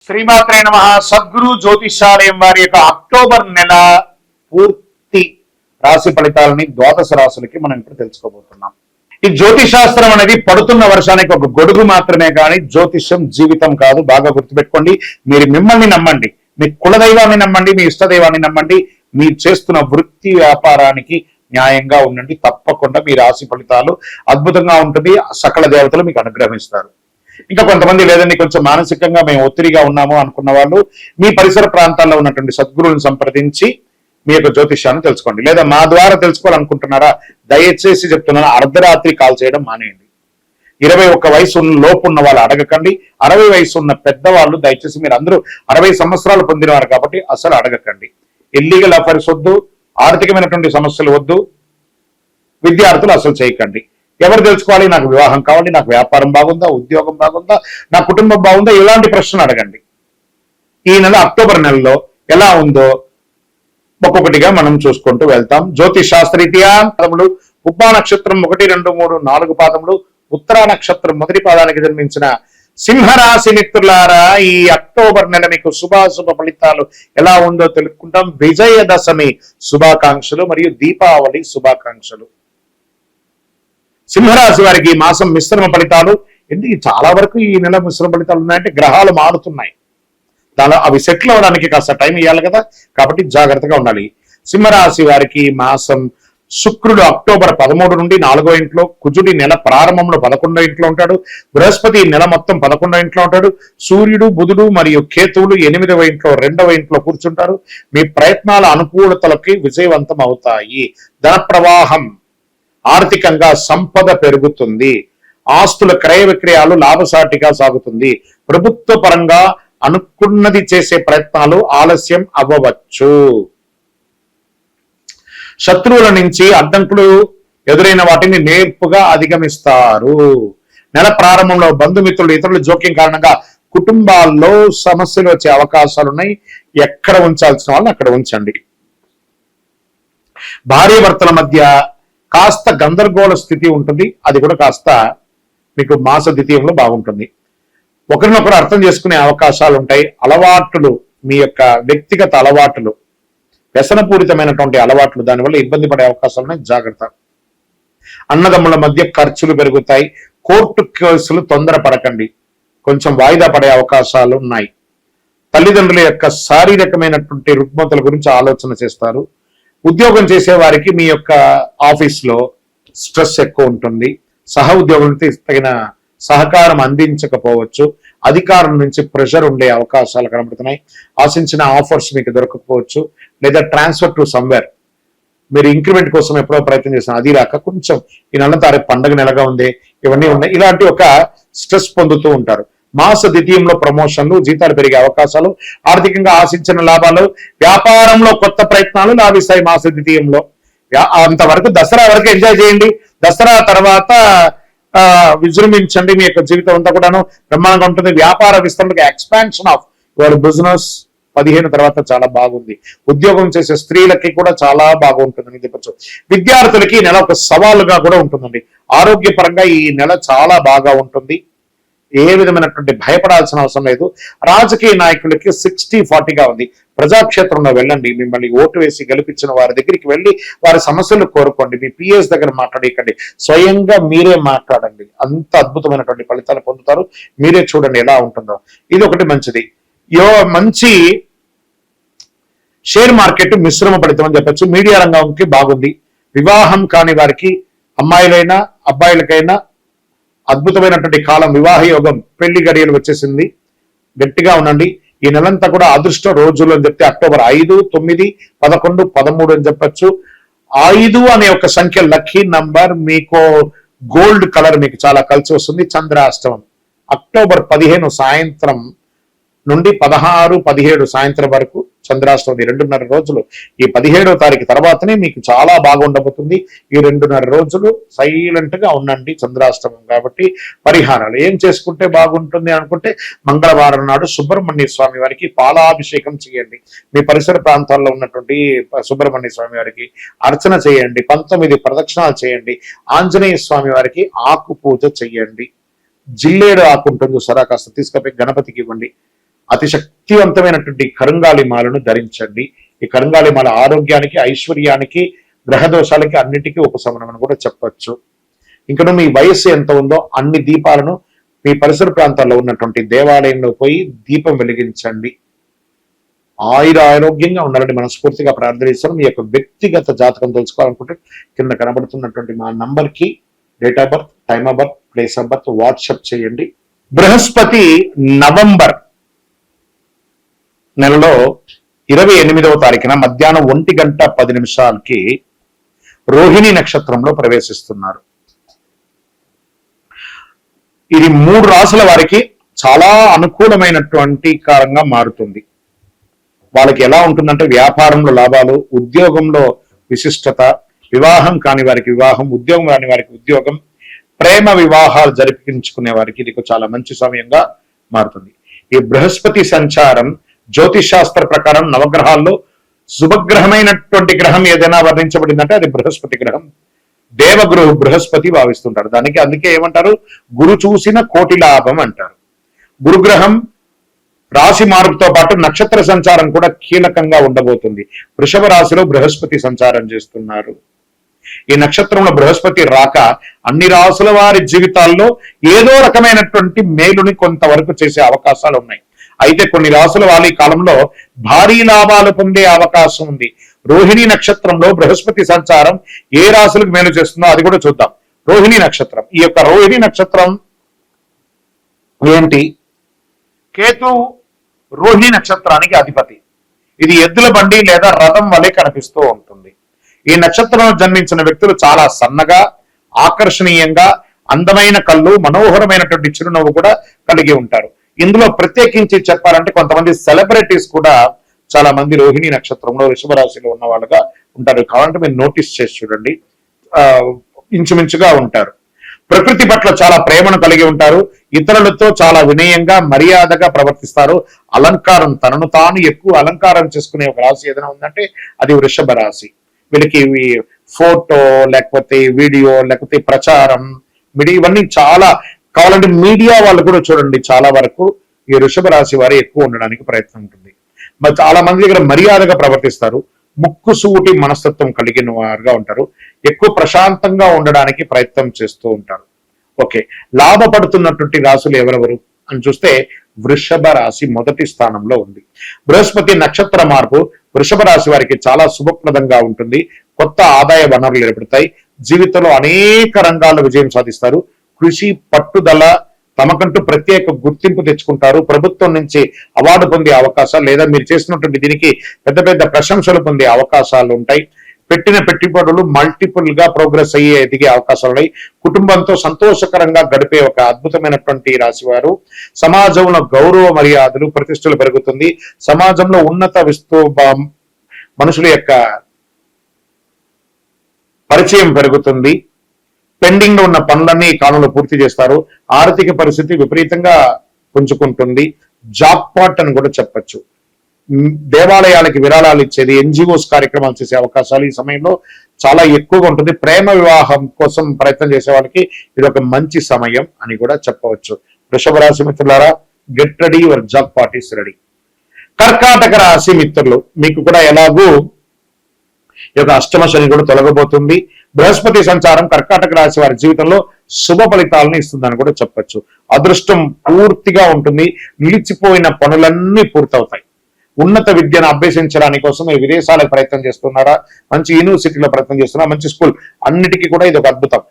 శ్రీమాత్రే నమః. సద్గురు జ్యోతిషాలయం వారి యొక్క అక్టోబర్ నెల పూర్తి రాశి ఫలితాలని ద్వాదశ రాశులకి మనం ఇప్పుడు తెలుసుకోబోతున్నాం. ఈ జ్యోతిషాస్త్రం అనేది పడుతున్న వర్షానికి ఒక గొడుగు మాత్రమే కానీ జ్యోతిష్యం జీవితం కాదు. బాగా గుర్తుపెట్టుకోండి. మీరు మిమ్మల్ని నమ్మండి, మీ కులదైవాన్ని నమ్మండి, మీ ఇష్టదైవాన్ని నమ్మండి. మీరు చేస్తున్న వృత్తి వ్యాపారానికి న్యాయంగా ఉండండి. తప్పకుండా మీ రాశి ఫలితాలు అద్భుతంగా ఉంటుంది. సకల దేవతలు మీకు అనుగ్రహిస్తారు. ఇంకా కొంతమంది లేదండి, కొంచెం మానసికంగా మేము ఒత్తిడిగా ఉన్నాము అనుకున్న వాళ్ళు మీ పరిసర ప్రాంతాల్లో ఉన్నటువంటి సద్గురువులను సంప్రదించి మీ యొక్క జ్యోతిష్యాన్ని తెలుసుకోండి. లేదా మా ద్వారా తెలుసుకోవాలనుకుంటున్నారా, దయచేసి చెప్తున్నాను, అర్ధరాత్రి కాల్ చేయడం మానేయండి. 21 వయసు లోపు ఉన్న వాళ్ళు అడగకండి. 60 వయసు ఉన్న పెద్దవాళ్ళు దయచేసి, మీరు అందరూ 60 సంవత్సరాలు పొందినవారు కాబట్టి అసలు అడగకండి. ఇల్లీగల్ అఫైర్స్ వద్దు, ఆర్థికమైనటువంటి సమస్యలు వద్దు, విద్యార్థులు అసలు చేయకండి. ఎవరు తెలుసుకోవాలి, నాకు వివాహం కావాలి, నాకు వ్యాపారం బాగుందా, ఉద్యోగం బాగుందా, నా కుటుంబం బాగుందా, ఇలాంటి ప్రశ్నలు అడగండి. ఈ నెల అక్టోబర్ నెలలో ఎలా ఉందో ఒక్కొక్కటిగా మనం చూసుకుంటూ వెళ్తాం. జ్యోతిష్ శాస్త్రరీత్యా పాదములు ఉబ్బా నక్షత్రం 1, 2, 3, 4 పాదములు, ఉత్తరా నక్షత్రం మొదటి పాదానికి జన్మించిన సింహరాశి మిత్రులారా, ఈ అక్టోబర్ నెల మీకు శుభాశుభ ఫలితాలు ఎలా ఉందో తెలుసుకుంటాం. విజయదశమి శుభాకాంక్షలు మరియు దీపావళి శుభాకాంక్షలు. సింహరాశి వారికి ఈ మాసం మిశ్రమ ఫలితాలు. ఎందుకు చాలా వరకు ఈ నెల మిశ్రమ ఫలితాలు ఉన్నాయంటే గ్రహాలు మారుతున్నాయి. దానిలో అవి సెటిల్ అవ్వడానికి కాస్త టైం ఇవ్వాలి కదా, కాబట్టి జాగ్రత్తగా ఉండాలి. సింహరాశి వారికి ఈ మాసం శుక్రుడు అక్టోబర్ 13 నుండి 4వ ఇంట్లో, కుజుడి నెల ప్రారంభంలో 11వ ఇంట్లో ఉంటాడు, బృహస్పతి నెల మొత్తం 11వ ఇంట్లో ఉంటాడు, సూర్యుడు, బుధుడు మరియు కేతువులు 8వ ఇంట్లో 2వ ఇంట్లో కూర్చుంటారు. మీ ప్రయత్నాల అనుకూలతలకి విజయవంతం అవుతాయి. ధన ప్రవాహం, ఆర్థికంగా సంపద పెరుగుతుంది. ఆస్తుల క్రయ విక్రయాలు లాభసాటిగా సాగుతుంది. ప్రభుత్వ పరంగా అనుకున్నది చేసే ప్రయత్నాలు ఆలస్యం అవ్వవచ్చు. శత్రువుల నుంచి అడ్డంకులు ఎదురైన వాటిని నేర్పుగా అధిగమిస్తారు. నెల ప్రారంభంలో బంధుమిత్రులు, ఇతరుల జోక్యం కారణంగా కుటుంబాల్లో సమస్యలు వచ్చే అవకాశాలు ఉన్నాయి. ఎక్కడ ఉంచాల్సిన వాళ్ళని అక్కడ ఉంచండి. భార్య భర్తల మధ్య కాస్త గందరగోళ స్థితి ఉంటుంది. అది కూడా కాస్త మీకు మాస ద్వితీయంలో బాగుంటుంది. ఒకరినొకరు అర్థం చేసుకునే అవకాశాలు ఉంటాయి. అలవాట్లు, మీ యొక్క వ్యక్తిగత అలవాట్లు, వ్యసనపూరితమైనటువంటి అలవాట్లు, దానివల్ల ఇబ్బంది పడే అవకాశాలు ఉన్నాయి. జాగ్రత్త. అన్నదమ్ముల మధ్య ఖర్చులు పెరుగుతాయి. కోర్టు కేసులు తొందరపడకండి, కొంచెం వాయిదా పడే అవకాశాలు ఉన్నాయి. తల్లిదండ్రుల యొక్క శారీరకమైనటువంటి రుగ్మతల గురించి ఆలోచన చేస్తారు. ఉద్యోగం చేసే వారికి మీ యొక్క ఆఫీస్ లో స్ట్రెస్ ఎక్కువ ఉంటుంది. సహ ఉద్యోగులతో తగిన సహకారం అందించకపోవచ్చు. అధికారుల నుంచి ప్రెషర్ ఉండే అవకాశాలు కనబడుతున్నాయి. ఆశించిన ఆఫర్స్ మీకు దొరకకపోవచ్చు. లేదా ట్రాన్స్ఫర్ టు సమ్వేర్, మీరు ఇంక్రిమెంట్ కోసం ఎప్పుడో ప్రయత్నం చేస్తున్నారు, అది రాక కొంచెం ఈ నెల తారీఖు పండగ నెలగా ఉంది, ఇవన్నీ ఉన్నాయి. ఇలాంటి ఒక స్ట్రెస్ పొందుతూ ఉంటారు. మాస ద్వితీయంలో ప్రమోషన్లు, జీతాలు పెరిగే అవకాశాలు, ఆర్థికంగా ఆశించిన లాభాలు, వ్యాపారంలో కొత్త ప్రయత్నాలు లాభిస్తాయి మాస ద్వితీయంలో. అంతవరకు దసరా వరకు ఎంజాయ్ చేయండి. దసరా తర్వాత విజృంభించండి. మీ యొక్క జీవితం అంతా కూడాను బ్రహ్మాండంగా ఉంటుంది. వ్యాపార విస్తరణకు, ఎక్స్పాన్షన్ ఆఫ్ యువర్ బిజినెస్ 15 తర్వాత చాలా బాగుంది. ఉద్యోగం చేసే స్త్రీలకి కూడా చాలా బాగుంటుందని చెప్పచ్చు. విద్యార్థులకి ఈ నెల ఒక సవాలుగా కూడా ఉంటుందండి. ఆరోగ్యపరంగా ఈ నెల చాలా బాగా ఉంటుంది. ఏ విధమైనటువంటి భయపడాల్సిన అవసరం లేదు. రాజకీయ నాయకులకి 60-40గా ఉంది. ప్రజాక్షేత్రంలో వెళ్ళండి. మిమ్మల్ని ఓటు వేసి గెలిపించిన వారి దగ్గరికి వెళ్ళి వారి సమస్యలు కోరుకోండి. మీ పిఎస్ దగ్గర మాట్లాడకండి, స్వయంగా మీరే మాట్లాడండి. అంత అద్భుతమైనటువంటి ఫలితాలు పొందుతారు. మీరే చూడండి ఎలా ఉంటుందో. ఇది ఒకటి మంచిది. మంచి షేర్ మార్కెట్ మిశ్రమ ఫలితం అని చెప్పచ్చు. మీడియా రంగంకి బాగుంది. వివాహం కాని వారికి, అమ్మాయిలైనా అబ్బాయిలకైనా అద్భుతమైనటువంటి కాలం. వివాహ యోగం, పెళ్లి గడియలు వచ్చేసింది. గట్టిగా ఉండండి. ఈ నెలంతా కూడా అదృష్ట రోజులు అని చెప్తే అక్టోబర్ 5, 9, 11, 13 అని చెప్పచ్చు. 5 అనే ఒక సంఖ్య లక్కీ నంబర్. మీకు గోల్డ్ కలర్ మీకు చాలా కలిసి వస్తుంది. చంద్రాష్టమం అక్టోబర్ 15 సాయంత్రం నుండి 16, 17 సాయంత్రం వరకు చంద్రాష్టమి. 2.5 రోజులు. ఈ 17వ తారీఖు తర్వాతనే మీకు చాలా బాగుండబోతుంది. ఈ 2.5 రోజులు సైలెంట్ గా ఉండండి. చంద్రాష్టమం కాబట్టి పరిహారాలు ఏం చేసుకుంటే బాగుంటుంది అనుకుంటే, మంగళవారం నాడు సుబ్రహ్మణ్య స్వామి వారికి పాలాభిషేకం చేయండి. మీ పరిసర ప్రాంతాల్లో ఉన్నటువంటి సుబ్రహ్మణ్య స్వామి వారికి అర్చన చేయండి. 19 ప్రదక్షిణాలు చేయండి. ఆంజనేయ స్వామి వారికి ఆకు పూజ చెయ్యండి. జిల్లేడు ఆకు ఉంటుంది సరా, కాస్త తీసుకపోయి గణపతికి ఇవ్వండి. అతి శక్తివంతమైనటువంటి కరుంగాలి మాలను ధరించండి. ఈ కరుంగాలి మాల ఆరోగ్యానికి, ఐశ్వర్యానికి, గ్రహ దోషాలకి అన్నిటికీ ఉపశమనం అని కూడా చెప్పచ్చు. ఇంకను మీ వయస్సు ఎంత ఉందో అన్ని దీపాలను మీ పరిసర ప్రాంతాల్లో ఉన్నటువంటి దేవాలయంలో పోయి దీపం వెలిగించండి. ఆరోగ్యంగా ఉండాలని మనస్ఫూర్తిగా ప్రార్థనిస్తాను. మీ యొక్క వ్యక్తిగత జాతకం తెలుసుకోవాలనుకుంటే కింద కనబడుతున్నటువంటి మా నంబర్కి date of birth, time of birth, place of birth WhatsApp చేయండి. బృహస్పతి నవంబర్ నెలలో 28వ తారీఖున మధ్యాహ్నం 1:10 రోహిణి నక్షత్రంలో ప్రవేశిస్తున్నారు. ఇది 3 రాసుల వారికి చాలా అనుకూలమైనటువంటి కారంగా మారుతుంది. వాళ్ళకి ఎలా ఉంటుందంటే వ్యాపారంలో లాభాలు, ఉద్యోగంలో విశిష్టత, వివాహం కాని వారికి వివాహం, ఉద్యోగం కాని వారికి ఉద్యోగం, ప్రేమ వివాహాలు జరిపించుకునే వారికి ఇది చాలా మంచి సమయంగా మారుతుంది. ఈ బృహస్పతి సంచారం జ్యోతిష్ శాస్త్ర ప్రకారం నవగ్రహాల్లో శుభగ్రహమైనటువంటి గ్రహం ఏదైనా వర్ణించబడిందంటే అది బృహస్పతి గ్రహం. దేవగురు బృహస్పతి భావిస్తుంటారు. అందుకే ఏమంటారు, గురు చూసిన కోటి లాభం అంటారు. గురుగ్రహం రాశి మార్పుతో పాటు నక్షత్ర సంచారం కూడా కీలకంగా ఉండబోతుంది. వృషభ రాశిలో బృహస్పతి సంచారం చేస్తున్నారు. ఈ నక్షత్రంలో బృహస్పతి రాక అన్ని రాసుల వారి జీవితాల్లో ఏదో రకమైనటువంటి మేలుని కొంతవరకు చేసే అవకాశాలు ఉన్నాయి. అయితే కొన్ని రాసుల వారి కాలంలో భారీ లాభాలు పొందే అవకాశం ఉంది. రోహిణి నక్షత్రంలో బృహస్పతి సంచారం ఏ రాశులకు మేలు చేస్తుందో అది కూడా చూద్దాం. రోహిణి నక్షత్రం, ఈ యొక్క రోహిణి నక్షత్రం ఏంటి? కేతు రోహిణి నక్షత్రానికి అధిపతి. ఇది ఎద్దుల బండి లేదా రథం వలె కనిపిస్తూ ఉంటుంది. ఈ నక్షత్రంలో జన్మించిన వ్యక్తులు చాలా సన్నగా, ఆకర్షణీయంగా, అందమైన కళ్ళు, మనోహరమైనటువంటి చిరునవ్వు కూడా కలిగి ఉంటారు. ఇందులో ప్రత్యేకించి చెప్పాలంటే కొంతమంది సెలబ్రిటీస్ కూడా చాలా మంది రోహిణి నక్షత్రంలో వృషభ రాశిలో ఉన్న వాళ్ళుగా ఉంటారు. కావాలంటే మీరు నోటీస్ చేసి చూడండి, ఇంచుమించుగా ఉంటారు. ప్రకృతి పట్ల చాలా ప్రేమను కలిగి ఉంటారు. ఇతరులతో చాలా వినయంగా, మర్యాదగా ప్రవర్తిస్తారు. అలంకారం, తనను తాను ఎక్కువ అలంకారం చేసుకునే ఒక రాశి ఏదైనా ఉందంటే అది వృషభ రాశి. వీళ్ళకి ఫోటో, లేకపోతే వీడియో, లేకపోతే ప్రచారం, ఇవన్నీ చాలా కావాలంటే మీడియా వాళ్ళు కూడా చూడండి, చాలా వరకు ఈ వృషభ రాశి వారు ఎక్కువ ఉండడానికి ప్రయత్నం ఉంటుంది. మరి చాలా మంది దగ్గర మర్యాదగా ప్రవర్తిస్తారు. ముక్కుసూటి మనస్తత్వం కలిగిన వారుగా ఉంటారు. ఎక్కువ ప్రశాంతంగా ఉండడానికి ప్రయత్నం చేస్తూ ఉంటారు. ఓకే, లాభపడుతున్నటువంటి రాశులు ఎవరెవరు అని చూస్తే వృషభ రాశి మొదటి స్థానంలో ఉంది. బృహస్పతి నక్షత్ర మార్పు వృషభ రాశి వారికి చాలా శుభప్రదంగా ఉంటుంది. కొత్త ఆదాయ వనరులు ఏర్పడతాయి. జీవితంలో అనేక రంగాల్లో విజయం సాధిస్తారు. కృషి, పట్టుదల, తమకంటూ ప్రత్యేక గుర్తింపు తెచ్చుకుంటారు. ప్రభుత్వం నుంచి అవార్డు పొందే అవకాశాలు లేదా మీరు చేసినటువంటి దీనికి పెద్ద పెద్ద ప్రశంసలు పొందే అవకాశాలు ఉంటాయి. పెట్టిన పెట్టుబడులు మల్టిపుల్ గా ప్రోగ్రెస్ అయ్యే ఎదిగే అవకాశాలు ఉన్నాయి. కుటుంబంతో సంతోషకరంగా గడిపే ఒక అద్భుతమైనటువంటి రాశి వారు. సమాజంలో గౌరవ మర్యాదలు, ప్రతిష్టలు పెరుగుతుంది. సమాజంలో ఉన్నత మనుషుల యొక్క పరిచయం పెరుగుతుంది. పెండింగ్ లో ఉన్న పనులన్నీ ఈ కాలంలో పూర్తి చేస్తారు. ఆర్థిక పరిస్థితి విపరీతంగా పుంజుకుంటుంది. జాబ్ పాట్ అని కూడా చెప్పచ్చు. దేవాలయాలకి విరాళాలు ఇచ్చేది, ఎన్జిఓస్ కార్యక్రమాలు చేసే అవకాశాలు ఈ సమయంలో చాలా ఎక్కువగా ఉంటుంది. ప్రేమ వివాహం కోసం ప్రయత్నం చేసే వాళ్ళకి ఇది ఒక మంచి సమయం అని కూడా చెప్పవచ్చు. వృషభ రాశి మిత్రులారా, get ready, your job part is ready. కర్కాటక రాశి మిత్రులు, మీకు కూడా ఎలాగూ ఈ యొక్క అష్టమ శని కూడా తొలగబోతుంది. బృహస్పతి సంచారం కర్కాటక రాశి వారి జీవితంలో శుభ ఫలితాలను ఇస్తుందని కూడా చెప్పచ్చు. అదృష్టం పూర్తిగా ఉంటుంది. నిలిచిపోయిన పనులన్నీ పూర్తవుతాయి. ఉన్నత విద్యను అభ్యసించడానికి కోసం మీరు విదేశాలకు ప్రయత్నం చేస్తున్నారా, మంచి యూనివర్సిటీలో ప్రయత్నం చేస్తున్నారా, మంచి స్కూల్, అన్నిటికీ కూడా ఇది ఒక అద్భుతం.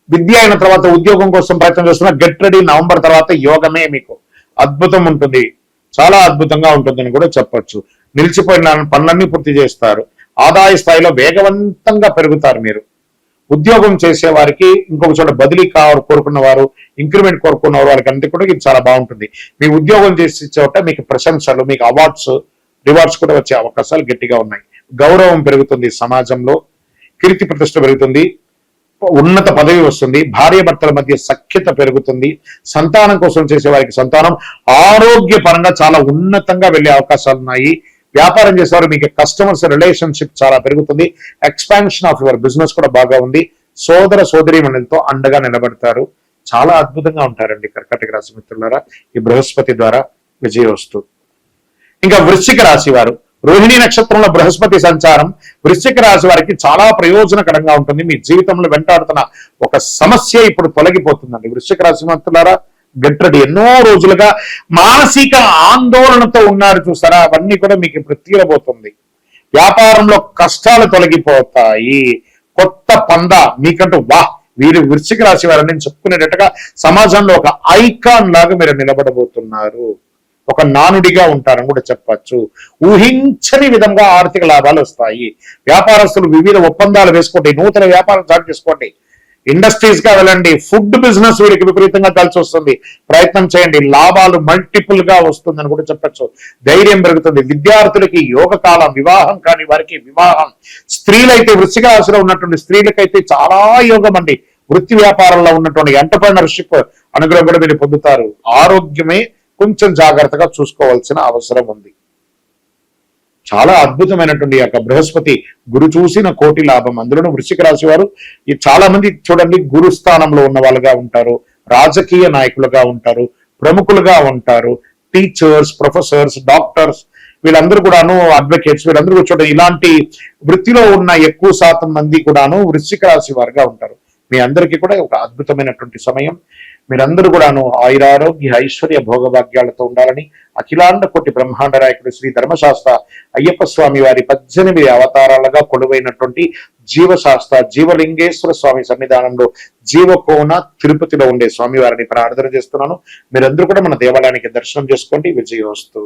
విద్య అయిన తర్వాత ఉద్యోగం కోసం ప్రయత్నం చేస్తున్నా, గెట్ రెడీ. నవంబర్ తర్వాత యోగమే మీకు అద్భుతం ఉంటుంది, చాలా అద్భుతంగా ఉంటుందని కూడా చెప్పొచ్చు. నిలిచిపోయిన పనులన్నీ పూర్తి చేస్తారు. ఆదాయ స్థాయిలో వేగవంతంగా పెరుగుతారు. మీరు ఉద్యోగం చేసే వారికి ఇంకొక చోట బదిలీ కోరుకున్న వారు, ఇంక్రిమెంట్ కోరుకున్న వారు, వాళ్ళకి అంతా కూడా ఇది చాలా బాగుంటుంది. మీ ఉద్యోగం చేసే చోట మీకు ప్రశంసలు, మీకు అవార్డ్స్, రివార్డ్స్ కూడా వచ్చే అవకాశాలు గట్టిగా ఉన్నాయి. గౌరవం పెరుగుతుంది, సమాజంలో కీర్తి ప్రతిష్ట పెరుగుతుంది, ఉన్నత పదవి వస్తుంది, భార్య భర్తల మధ్య సఖ్యత పెరుగుతుంది. సంతానం కోసం చేసే వారికి సంతానం ఆరోగ్యపరంగా చాలా ఉన్నతంగా వెళ్లే అవకాశాలు ఉన్నాయి. వ్యాపారం చేసేవారు మీకు కస్టమర్స్ రిలేషన్షిప్ చాలా పెరుగుతుంది. ఎక్స్పాన్షన్ ఆఫ్ యువర్ బిజినెస్ కూడా బాగా ఉంది. సోదర సోదరీమణులతో అండగా నిలబడతారు. చాలా అద్భుతంగా ఉంటారండి కర్కాటక రాశి మిత్రులారా. ఈ బృహస్పతి ద్వారా విజయోస్తు. ఇంకా వృశ్చిక రాశి వారు, రోహిణి నక్షత్రంలో బృహస్పతి సంచారం వృశ్చిక రాశి వారికి చాలా ప్రయోజనకరంగా ఉంటుంది. మీ జీవితంలో వెంటాడుతున్న ఒక సమస్య ఇప్పుడు తొలగిపోతుందండి. వృశ్చిక రాశి మంత్రులారా గెట్ ఎన్నో రోజులుగా మానసిక ఆందోళనతో ఉన్నారు చూసారా, అవన్నీ కూడా మీకు ఇప్పుడు తీరబోతుంది. వ్యాపారంలో కష్టాలు తొలగిపోతాయి. కొత్త పంద మీకంటూ వీరు వృశ్చిక రాశి వారని నేను చెప్పుకునేటట్టుగా సమాజంలో ఒక ఐకాన్ లాగా మీరు నిలబడబోతున్నారు. ఒక నానుడిగా ఉంటారని కూడా చెప్పచ్చు. ఊహించని విధంగా ఆర్థిక లాభాలు వస్తాయి. వ్యాపారస్తులు వివిధ ఒప్పందాలు వేసుకోండి, నూతన వ్యాపారం స్టార్ట్ చేసుకోండి, ఇండస్ట్రీస్ గా వెళ్ళండి, ఫుడ్ బిజినెస్ వీరికి విపరీతంగా కలిసి వస్తుంది, ప్రయత్నం చేయండి, లాభాలు మల్టిపుల్ గా వస్తుందని కూడా చెప్పచ్చు. ధైర్యం పెరుగుతుంది. విద్యార్థులకి యోగ కాలం, వివాహం కాని వారికి వివాహం, స్త్రీలైతే వృశ్చిక రాశిలో ఉన్నటువంటి స్త్రీలకైతే చాలా యోగం అండి. వృత్తి వ్యాపారంలో ఉన్నటువంటి ఎంటర్‌ప్రెన్యూర్‌షిప్ అనుగ్రహం కూడా మీరు పొందుతారు. ఆరోగ్యమే కొంచెం జాగ్రత్తగా చూసుకోవాల్సిన అవసరం ఉంది. చాలా అద్భుతమైనటువంటి యొక్క బృహస్పతి గురు చూసిన కోటి లాభం. అందులోనూ వృశ్చిక రాశి వారు చాలా మంది చూడండి గురు స్థానంలో ఉన్న వాళ్ళుగా ఉంటారు, రాజకీయ నాయకులుగా ఉంటారు, ప్రముఖులుగా ఉంటారు, టీచర్స్, ప్రొఫెసర్స్, డాక్టర్స్, వీళ్ళందరూ కూడాను అడ్వకేట్స్, వీళ్ళందరూ చూడండి ఇలాంటి వృత్తిలో ఉన్న ఎక్కువ శాతం మంది కూడాను వృశ్చిక రాశి వారుగా ఉంటారు. మీ అందరికీ కూడా ఒక అద్భుతమైనటువంటి సమయం. మీరందరూ కూడాను ఆయురారోగ్య ఐశ్వర్య భోగభాగ్యాలతో ఉండాలని అఖిలాండ కోటి బ్రహ్మాండ నాయకుడు శ్రీ ధర్మశాస్త్ర అయ్యప్ప స్వామి వారి 18 అవతారాలుగా కొలువైనటువంటి జీవశాస్త్ర జీవలింగేశ్వర స్వామి సన్నిధానంలో జీవకోన తిరుపతిలో ఉండే స్వామి వారిని ప్రార్థన చేస్తున్నాను. మీరందరూ కూడా మన దేవాలయానికి దర్శనం చేసుకోండి. విజయోస్తు.